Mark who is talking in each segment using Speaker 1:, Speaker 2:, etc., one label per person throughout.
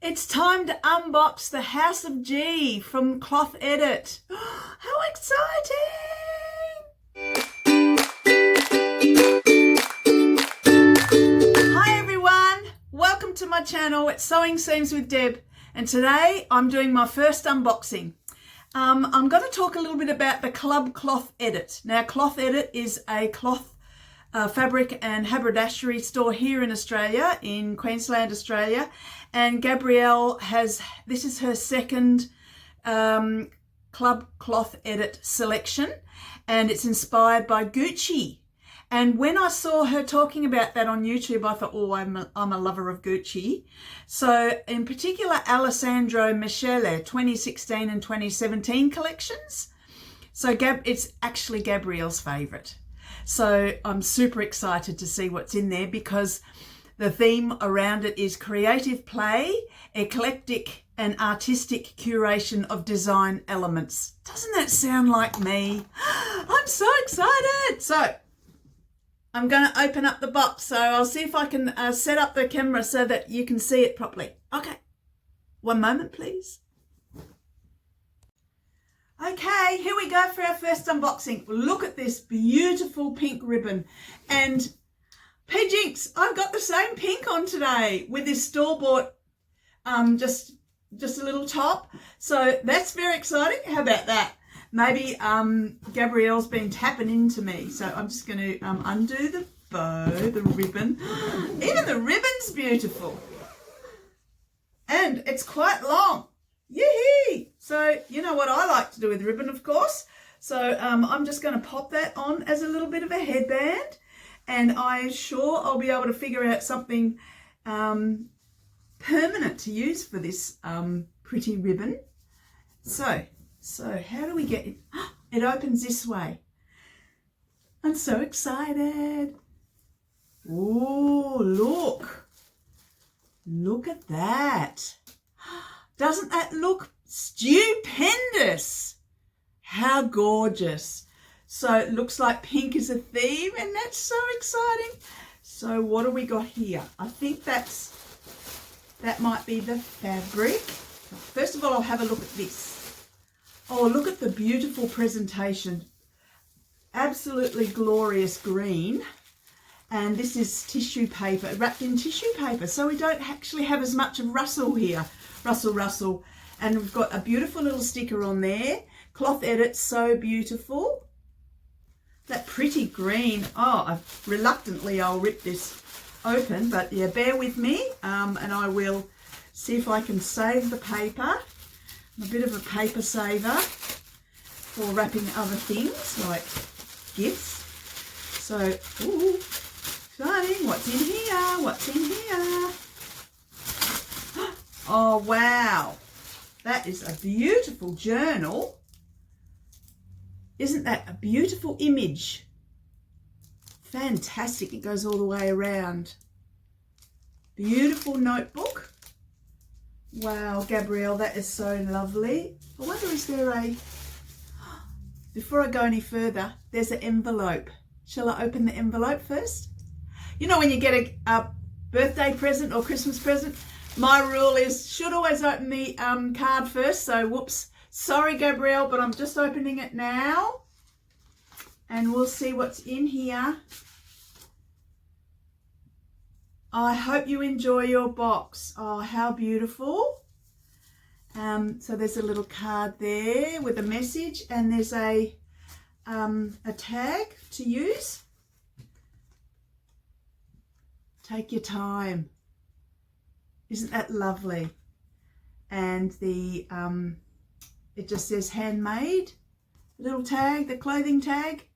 Speaker 1: It's time to unbox the House of G from Cloth Edit. How exciting! Hi everyone, welcome to my channel. It's Sewing Seams with Deb, and today I'm doing my first unboxing. I'm going to talk a little bit about the Club Cloth Edit. Now, Cloth Edit is a cloth fabric and haberdashery store here in Australia, in Queensland, Australia. And Gabrielle this is her second Club Cloth Edit selection, and it's inspired by Gucci. And when I saw her talking about that on YouTube, I thought, oh, I'm a lover of Gucci. So in particular, Alessandro Michele, 2016 and 2017 collections. So it's actually Gabrielle's favourite. So I'm super excited to see what's in there, because the theme around it is creative play, eclectic and artistic curation of design elements. Doesn't that sound like me? I'm so excited. So I'm going to open up the box. So I'll see if I can set up the camera so that you can see it properly. Okay, one moment, please. Okay, here we go for our first unboxing. Look at this beautiful pink ribbon. And Jinx, I've got the same pink on today with this store-bought just a little top. So that's very exciting. How about that? Maybe Gabrielle's been tapping into me. So I'm just going to undo the bow, the ribbon. Even the ribbon's beautiful. And it's quite long. Yee-hee! So you know what I like to do with ribbon, of course. So I'm just going to pop that on as a little bit of a headband. And I'm sure I'll be able to figure out something permanent to use for this pretty ribbon. So how do we get it? It opens this way. I'm so excited. Oh, look. Look at that. Doesn't that look stupendous? How gorgeous. So it looks like pink is a theme, and that's so exciting. So what do we got here? I think that might be the fabric. First of all, I'll have a look at this. Oh, look at the beautiful presentation. Absolutely glorious green. And this is tissue paper, wrapped in tissue paper. So we don't actually have as much of rustle here. Rustle. And we've got a beautiful little sticker on there. Cloth Edit, so beautiful. That pretty green. Oh, reluctantly I'll rip this open, but yeah, bear with me, and I will see if I can save the paper. I'm a bit of a paper saver for wrapping other things like gifts. So, ooh, exciting. What's in here? What's in here? Oh, wow. That is a beautiful journal. Isn't that a beautiful image? Fantastic. It goes all the way around. Beautiful notebook. Wow, Gabrielle, that is so lovely. I wonder, is there before I go any further, there's an envelope. Shall I open the envelope first? You know, when you get a birthday present or Christmas present, my rule is should always open the card first. So, whoops. Sorry, Gabrielle, but I'm just opening it now. And we'll see what's in here. I hope you enjoy your box. Oh, how beautiful. So there's a little card there with a message, and there's a tag to use. Take your time. Isn't that lovely? And the it just says handmade. Little tag, the clothing tag.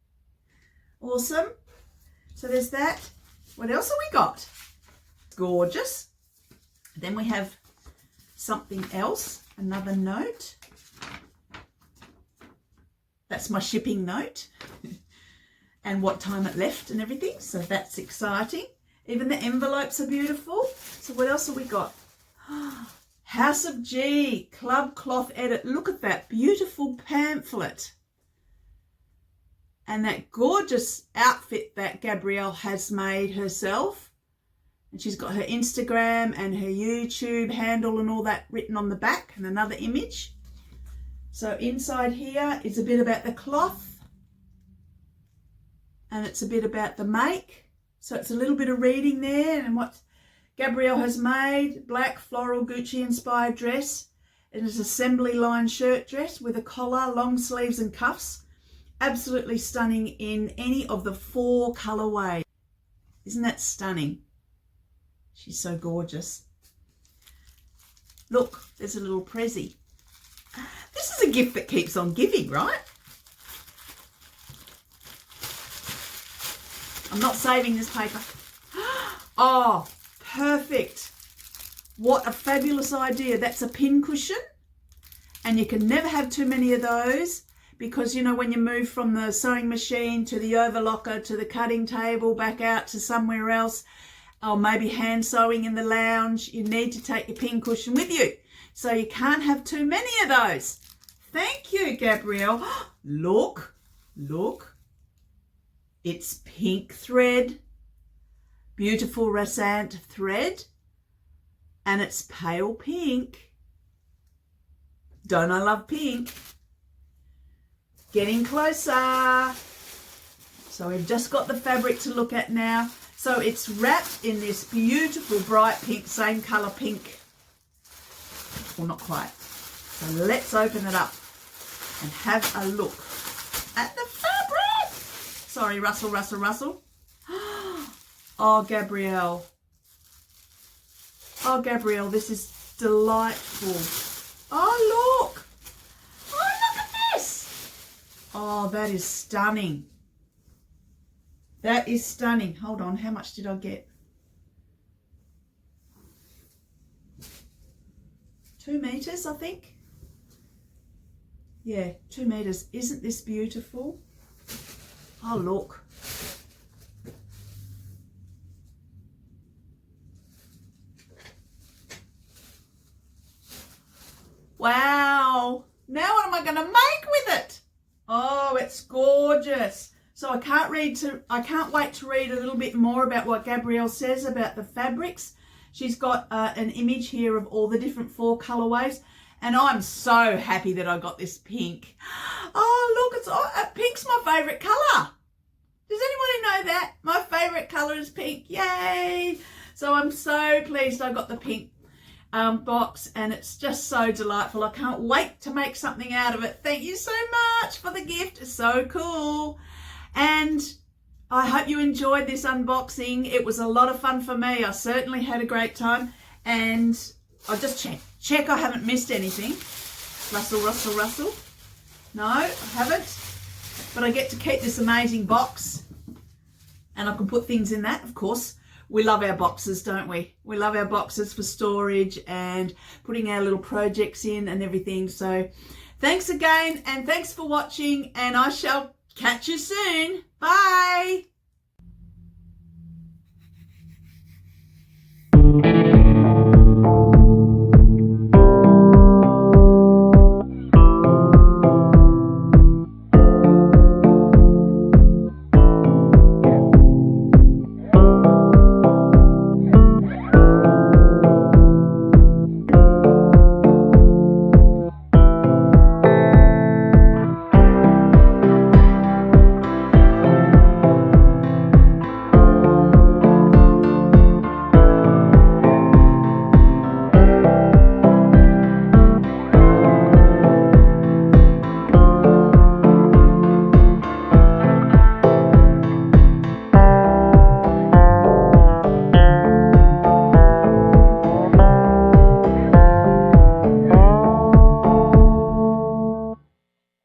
Speaker 1: Awesome. So there's that. What else have we got? Gorgeous. Then we have something else, another note. That's my shipping note. And what time it left and everything. So that's exciting. Even the envelopes are beautiful. So what else have we got? House of G, Club Cloth Edit. Look at that beautiful pamphlet. And that gorgeous outfit that Gabrielle has made herself. And she's got her Instagram and her YouTube handle and all that written on the back, and another image. So inside here is a bit about the cloth, and it's a bit about the make. So it's a little bit of reading there and what Gabrielle has made. Black floral Gucci inspired dress. It is assembly line shirt dress with a collar, long sleeves and cuffs. Absolutely stunning in any of the 4 colorways. Isn't that stunning? She's so gorgeous. Look, there's a little prezzy. This is a gift that keeps on giving, right? I'm not saving this paper. Oh, perfect. What a fabulous idea. That's a pin cushion. And you can never have too many of those because, you know, when you move from the sewing machine to the overlocker to the cutting table, back out to somewhere else, or maybe hand sewing in the lounge, you need to take your pin cushion with you. So you can't have too many of those. Thank you, Gabrielle. Look, look. It's pink thread, beautiful rasant thread, and it's pale pink. Don't I love pink? Getting closer. So we've just got the fabric to look at now. So it's wrapped in this beautiful bright pink, same colour pink. Well, not quite. So let's open it up and have a look at the fabric. Sorry, rustle, rustle, rustle. Oh, Gabrielle. Oh, Gabrielle, this is delightful. Oh, look. Oh, look at this. Oh, that is stunning. That is stunning. Hold on, how much did I get? 2 meters, I think. Yeah, 2 meters. Isn't this beautiful? Oh, look. Wow. Now what am I going to make with it? Oh, it's gorgeous. So I can't wait to read a little bit more about what Gabrielle says about the fabrics. She's got an image here of all the different 4 colorways, and I'm so happy that I got this pink. Oh, look, pink's my favorite color. Does anybody know that? My favorite color is pink. Yay! So I'm so pleased I got the pink box, and it's just so delightful. I can't wait to make something out of it. Thank you so much for the gift. It's so cool. And I hope you enjoyed this unboxing. It was a lot of fun for me. I certainly had a great time. And I'll just check I haven't missed anything. Rustle, rustle, rustle. No, I haven't. But I get to keep this amazing box. And I can put things in that, of course. We love our boxes, don't we? We love our boxes for storage and putting our little projects in and everything. So thanks again, and thanks for watching, and I shall catch you soon. Bye.